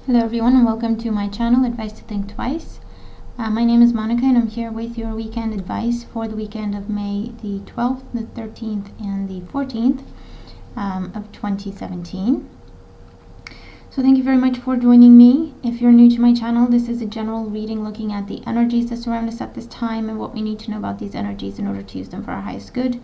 Hello everyone and welcome to my channel, Advice to Think Twice. My name is Monica and I'm here with your weekend advice for the weekend of May the 12th, the 13th, and the 14th of 2017. So thank you very much for joining me. If you're new to my channel, this is a general reading looking at the energies that surround us at this time and what we need to know about these energies in order to use them for our highest good.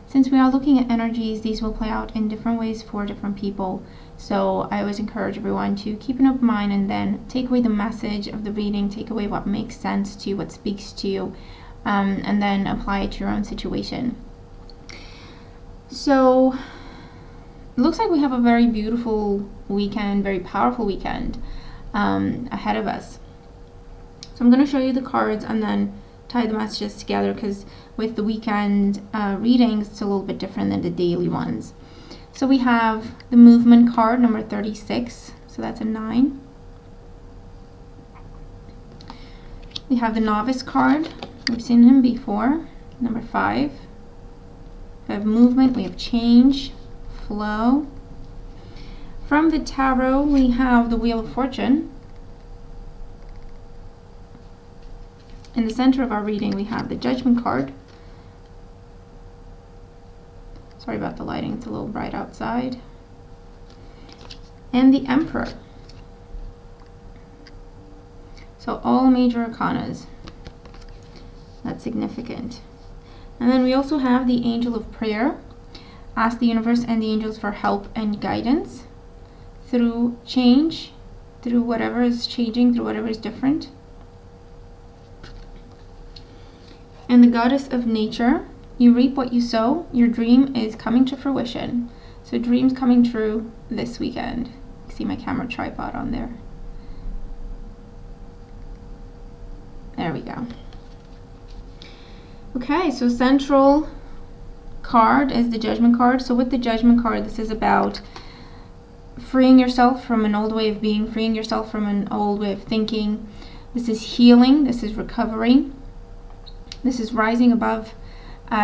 Since we are looking at energies, these will play out in different ways for different people. So I always encourage everyone to keep an open mind and then take away the message of the reading, take away what makes sense to you, what speaks to you, and then apply it to your own situation. So it looks like we have a very beautiful weekend, very powerful weekend ahead of us. So I'm going to show you the cards and then tie the messages together, because with the weekend readings, it's a little bit different than the daily ones. So we have the movement card, number 36, so that's a 9. We have the novice card, we've seen him before, number 5. We have movement, we have change, flow. From the tarot, we have the Wheel of Fortune. In the center of our reading, we have the Judgment card. Sorry about the lighting, it's a little bright outside. And the Emperor. So all major arcanas. That's significant. And then we also have the Angel of Prayer. Ask the universe and the angels for help and guidance through change, through whatever is changing, through whatever is different. And the Goddess of Nature. You reap what you sow. Your dream is coming to fruition. So dreams coming true this weekend. You see my camera tripod on there. There we go. Okay, so central card is the Judgment card. So with the Judgment card, this is about freeing yourself from an old way of being, freeing yourself from an old way of thinking. This is healing. This is recovery. This is rising above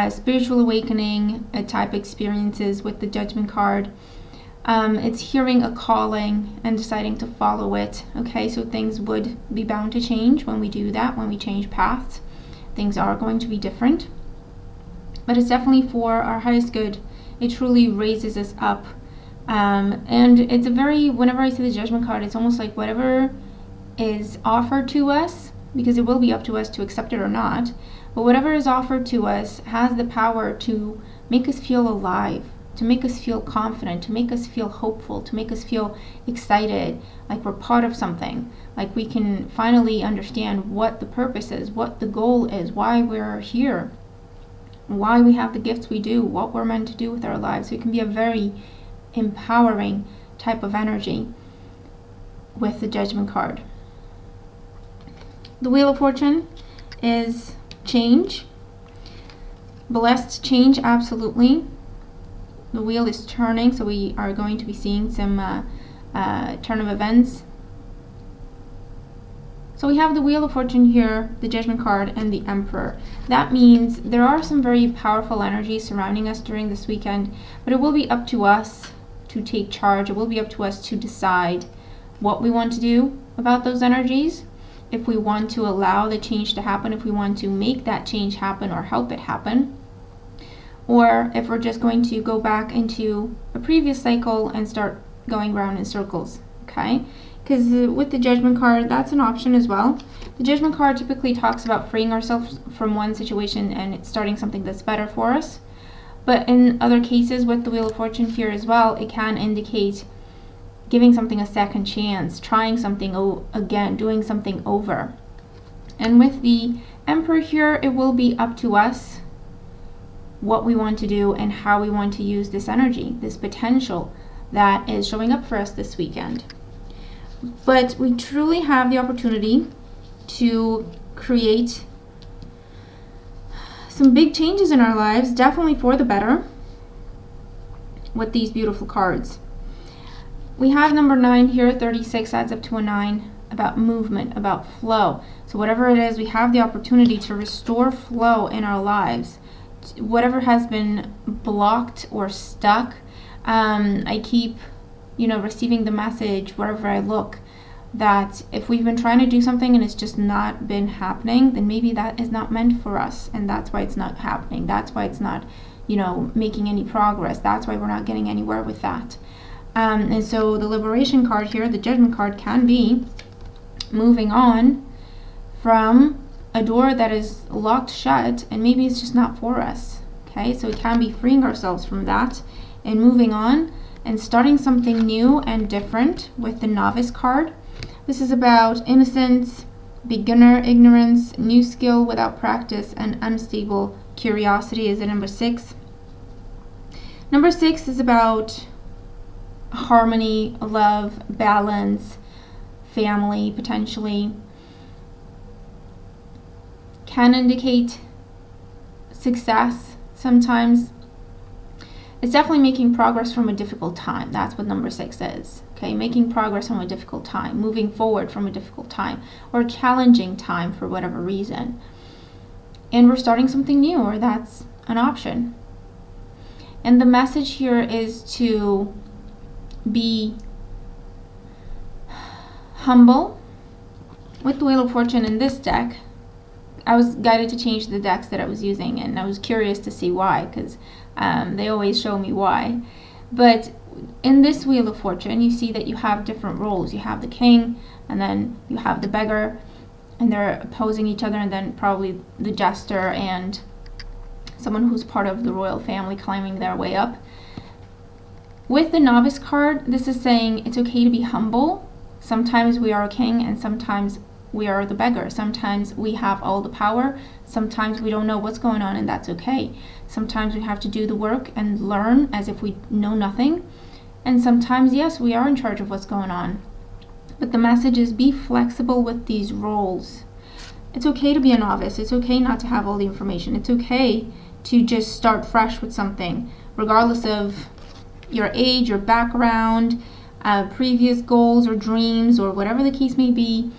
spiritual awakening type experiences with the Judgment card. It's hearing a calling and deciding to follow it. Okay, so things would be bound to change when we do that, when we change paths. Things are going to be different. But it's definitely for our highest good. It truly raises us up. And it's a very, whenever I see the Judgment card, it's almost like whatever is offered to us, because it will be up to us to accept it or not, but whatever is offered to us has the power to make us feel alive, to make us feel confident, to make us feel hopeful, to make us feel excited, like we're part of something, like we can finally understand what the purpose is, what the goal is, why we're here, why we have the gifts we do, what we're meant to do with our lives. So it can be a very empowering type of energy with the Judgment card. The Wheel of Fortune is change. Blessed change, absolutely. The wheel is turning, so we are going to be seeing some turn of events. So we have the Wheel of Fortune here, the Judgment card, and the Emperor. That means there are some very powerful energies surrounding us during this weekend, but it will be up to us to take charge. It will be up to us to decide what we want to do about those energies. If we want to allow the change to happen, if we want to make that change happen or help it happen, or if we're just going to go back into a previous cycle and start going around in circles, okay? Because with the Judgment card, that's an option as well. The Judgment card typically talks about freeing ourselves from one situation and starting something that's better for us. But in other cases, with the Wheel of Fortune here as well, it can indicate giving something a second chance, trying something again, doing something over. And with the Emperor here, it will be up to us what we want to do and how we want to use this energy, this potential that is showing up for us this weekend. But we truly have the opportunity to create some big changes in our lives, definitely for the better, with these beautiful cards. We have number 9 here, 36 adds up to a 9, about movement, about flow. So whatever it is, we have the opportunity to restore flow in our lives. Whatever has been blocked or stuck, I keep receiving the message wherever I look that if we've been trying to do something and it's just not been happening, then maybe that is not meant for us, and that's why it's not happening. That's why it's not, making any progress. That's why we're not getting anywhere with that. And so the liberation card here, the judgment card, can be moving on from a door that is locked shut, and maybe it's just not for us. Okay, so it can be freeing ourselves from that and moving on and starting something new and different with the Novice card. This is about innocence, beginner ignorance, new skill without practice, and unstable curiosity is the number 6. Number 6 is about harmony, love, balance, family, potentially. Can indicate success sometimes. It's definitely making progress from a difficult time. That's what number 6 is. Okay, making progress from a difficult time, moving forward from a difficult time, or a challenging time for whatever reason. And we're starting something new, or that's an option. And the message here is to be humble. With the Wheel of Fortune in this deck, I was guided to change the decks that I was using, and I was curious to see why, because they always show me why. But in this Wheel of Fortune, you see that you have different roles. You have the king, and then you have the beggar, and they're opposing each other, and then probably the jester and someone who's part of the royal family climbing their way up. With the Novice card, this is saying it's okay to be humble. Sometimes we are a king, and sometimes we are the beggar. Sometimes we have all the power. Sometimes we don't know what's going on, and that's okay. Sometimes we have to do the work and learn as if we know nothing. And sometimes, yes, we are in charge of what's going on. But the message is be flexible with these roles. It's okay to be a novice. It's okay not to have all the information. It's okay to just start fresh with something, regardless of your age, your background, previous goals or dreams, or whatever the case may be.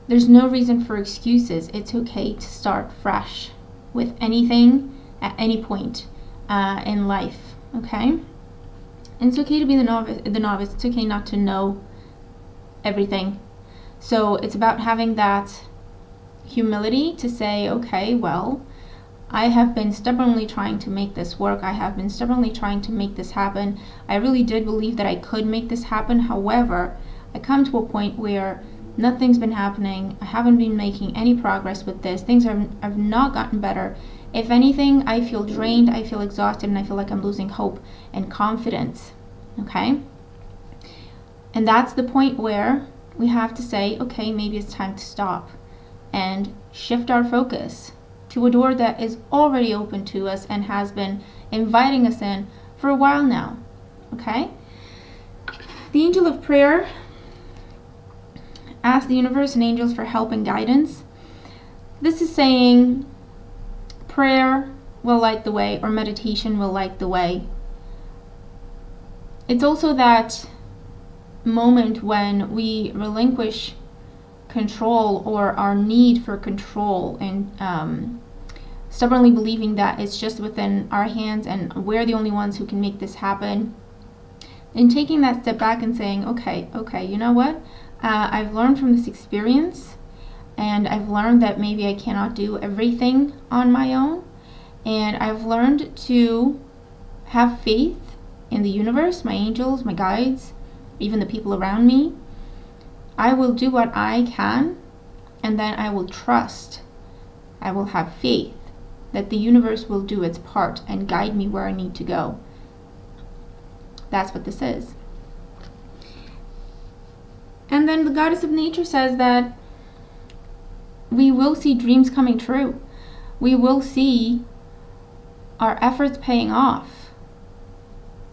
There's no reason for excuses. It's okay to start fresh with anything at any point in life, okay? And it's okay to be the novice. It's okay not to know everything. So it's about having that humility to say, okay, well, I have been stubbornly trying to make this work. I have been stubbornly trying to make this happen. I really did believe that I could make this happen. However, I come to a point where nothing's been happening. I haven't been making any progress with this. Things have not gotten better. If anything, I feel drained, I feel exhausted, and I feel like I'm losing hope and confidence, okay? And that's the point where we have to say, okay, maybe it's time to stop and shift our focus to a door that is already open to us and has been inviting us in for a while now, okay? The angel of prayer asks the universe and angels for help and guidance. This is saying prayer will light the way, or meditation will light the way. It's also that moment when we relinquish control, or our need for control, and stubbornly believing that it's just within our hands and we're the only ones who can make this happen. And taking that step back and saying, okay, you know what? I've learned from this experience, and I've learned that maybe I cannot do everything on my own, and I've learned to have faith in the universe, my angels, my guides, even the people around me. I will do what I can, and then I will trust. I will have faith that the universe will do its part and guide me where I need to go. That's what this is. And then the goddess of nature says that we will see dreams coming true. We will see our efforts paying off.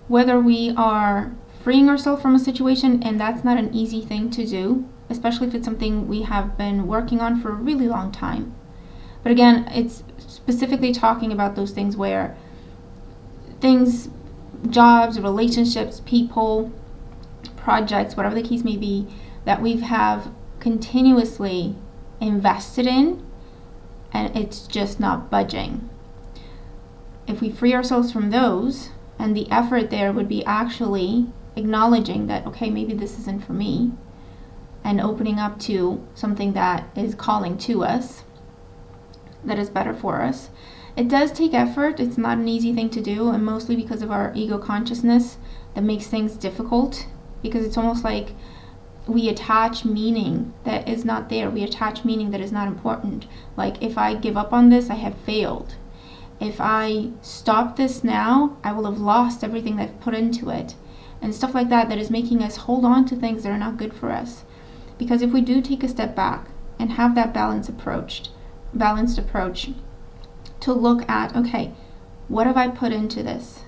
Whether we are freeing ourselves from a situation, and that's not an easy thing to do, especially if it's something we have been working on for a really long time. But again, it's specifically talking about those things where things, jobs, relationships, people, projects, whatever the case may be, that we have continuously invested in, and it's just not budging. If we free ourselves from those, and the effort there would be actually acknowledging that, okay, maybe this isn't for me, and opening up to something that is calling to us, that is better for us. It does take effort. It's not an easy thing to do, and mostly because of our ego consciousness that makes things difficult, because it's almost like we attach meaning that is not there. We attach meaning that is not important. Like, if I give up on this, I have failed. If I stop this now, I will have lost everything that I've put into it. And stuff like that, that is making us hold on to things that are not good for us. Because if we do take a step back and have that balanced approach to look at, okay, what have I put into this?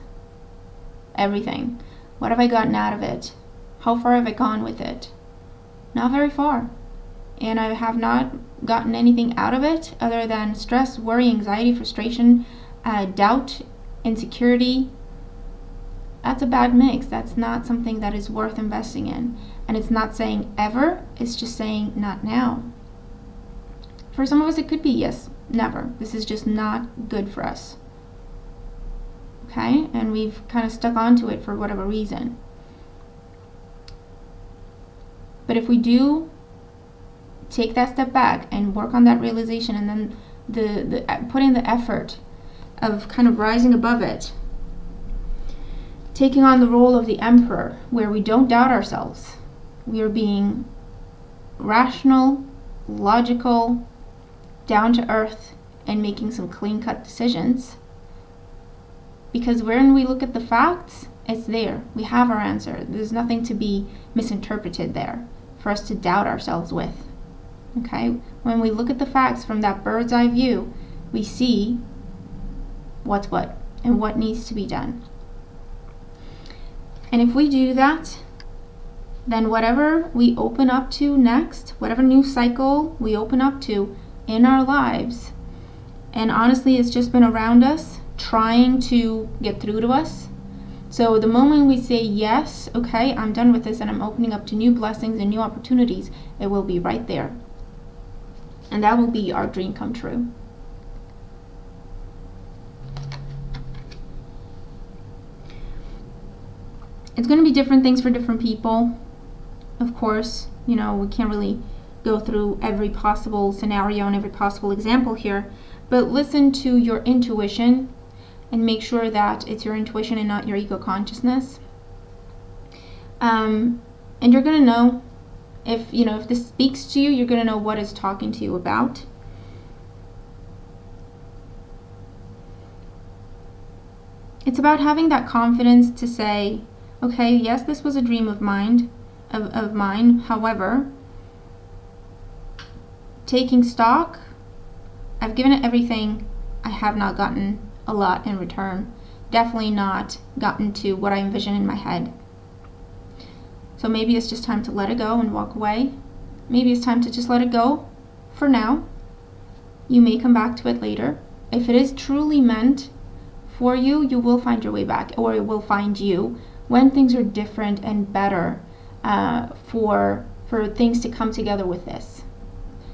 Everything. What have I gotten out of it? How far have I gone with it? Not very far. And I have not gotten anything out of it other than stress, worry, anxiety, frustration, doubt, insecurity. That's a bad mix. That's not something that is worth investing in. And it's not saying ever, it's just saying not now. For some of us it could be yes, never. This is just not good for us. Okay? And we've kind of stuck onto it for whatever reason. But if we do take that step back and work on that realization, and then the put in the effort of kind of rising above it, taking on the role of the emperor, where we don't doubt ourselves. We are being rational, logical, down to earth, and making some clean-cut decisions. Because when we look at the facts, it's there. We have our answer. There's nothing to be misinterpreted there for us to doubt ourselves with. Okay? When we look at the facts from that bird's eye view, we see what's what and what needs to be done. And if we do that, then whatever we open up to next, whatever new cycle we open up to in our lives, and honestly it's just been around us trying to get through to us. So the moment we say yes, okay, I'm done with this and I'm opening up to new blessings and new opportunities, it will be right there. And that will be our dream come true. It's going to be different things for different people. Of course, you know, we can't really go through every possible scenario and every possible example here, but listen to your intuition and make sure that it's your intuition and not your ego consciousness. And you're going to know if this speaks to you, you're going to know what it's talking to you about. It's about having that confidence to say, okay, yes, this was a dream of mine. However, taking stock, I've given it everything. I have not gotten a lot in return. Definitely not gotten to what I envision in my head. So maybe it's just time to let it go and walk away. Maybe it's time to just let it go for now. You may come back to it later. If it is truly meant for you, you will find your way back, or it will find you when things are different and better for things to come together with this.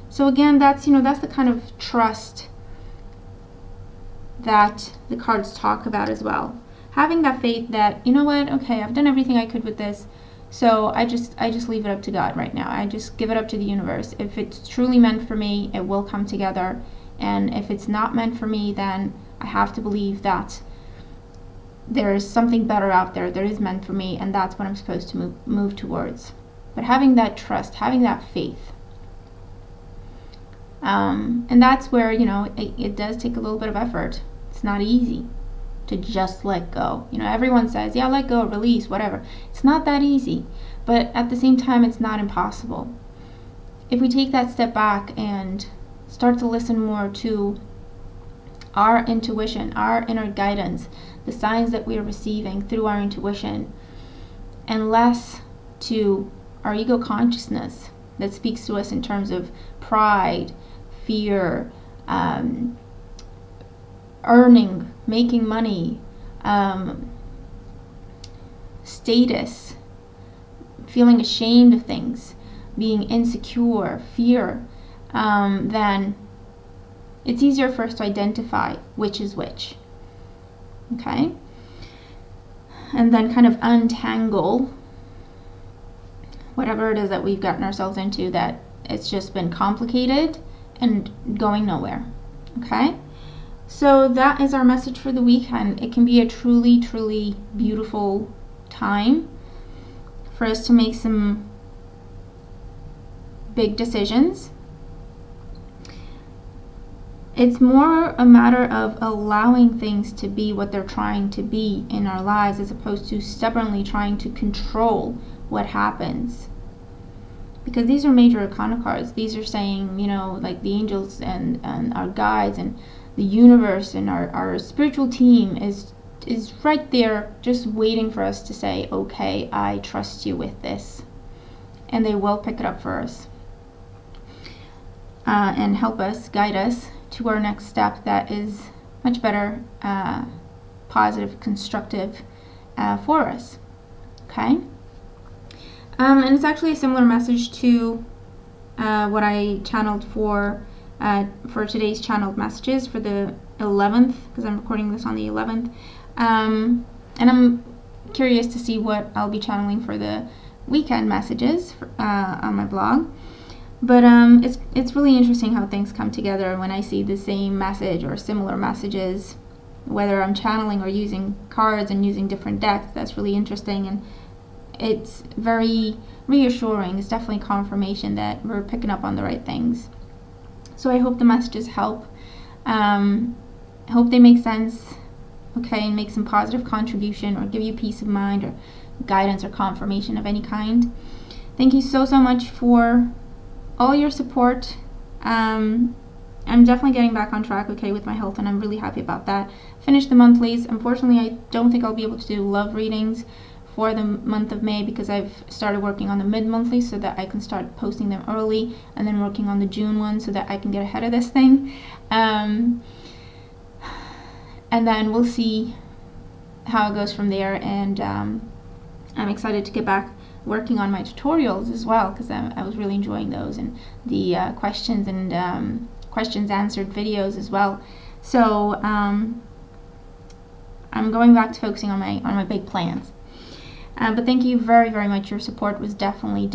So again, that's the kind of trust that the cards talk about as well. Having that faith that, you know what, okay, I've done everything I could with this, so I just leave it up to God right now. I just give it up to the universe. If it's truly meant for me, it will come together. And if it's not meant for me, then I have to believe that there is something better out there that is meant for me, and that's what I'm supposed to move towards. But having that trust, having that faith. And that's where, it does take a little bit of effort. It's not easy to just let go. Everyone says, yeah, let go, release, whatever. It's not that easy, but at the same time, it's not impossible. If we take that step back and start to listen more to our intuition, our inner guidance, the signs that we are receiving through our intuition, and less to our ego consciousness that speaks to us in terms of pride, fear, earning, making money, status, feeling ashamed of things, being insecure, fear, then it's easier for us to identify which is which. Okay? And then kind of untangle whatever it is that we've gotten ourselves into, that it's just been complicated and going nowhere. Okay? So that is our message for the weekend. It can be a truly, truly beautiful time for us to make some big decisions. It's more a matter of allowing things to be what they're trying to be in our lives, as opposed to stubbornly trying to control what happens. Because these are major arcana cards. These are saying, you know, like the angels and our guides and the universe and our spiritual team is right there just waiting for us to say, okay, I trust you with this. And they will pick it up for us and help us, guide us to our next step that is much better, positive, constructive for us. Okay? And it's actually a similar message to what I channeled for today's channeled messages for the 11th, because I'm recording this on the 11th. And I'm curious to see what I'll be channeling for the weekend messages on my blog. But it's really interesting how things come together when I see the same message or similar messages, whether I'm channeling or using cards and using different decks. That's really interesting, and it's very reassuring. It's definitely confirmation that we're picking up on the right things. So I hope the messages help. I hope they make sense, okay, and make some positive contribution or give you peace of mind or guidance or confirmation of any kind. Thank you so much for all your support. I'm definitely getting back on track, okay, with my health, and I'm really happy about that. Finished the monthlies. Unfortunately, I don't think I'll be able to do love readings for the month of May, because I've started working on the mid-monthly so that I can start posting them early, and then working on the June one so that I can get ahead of this thing. And then we'll see how it goes from there, and I'm excited to get back working on my tutorials as well, because I was really enjoying those, and the questions and questions answered videos as well. So I'm going back to focusing on my big plans. But thank you very, very much. Your support was definitely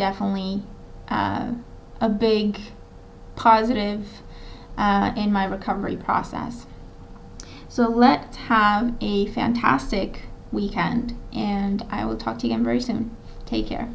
a big positive in my recovery process. So let's have a fantastic weekend, and I will talk to you again very soon. Take care.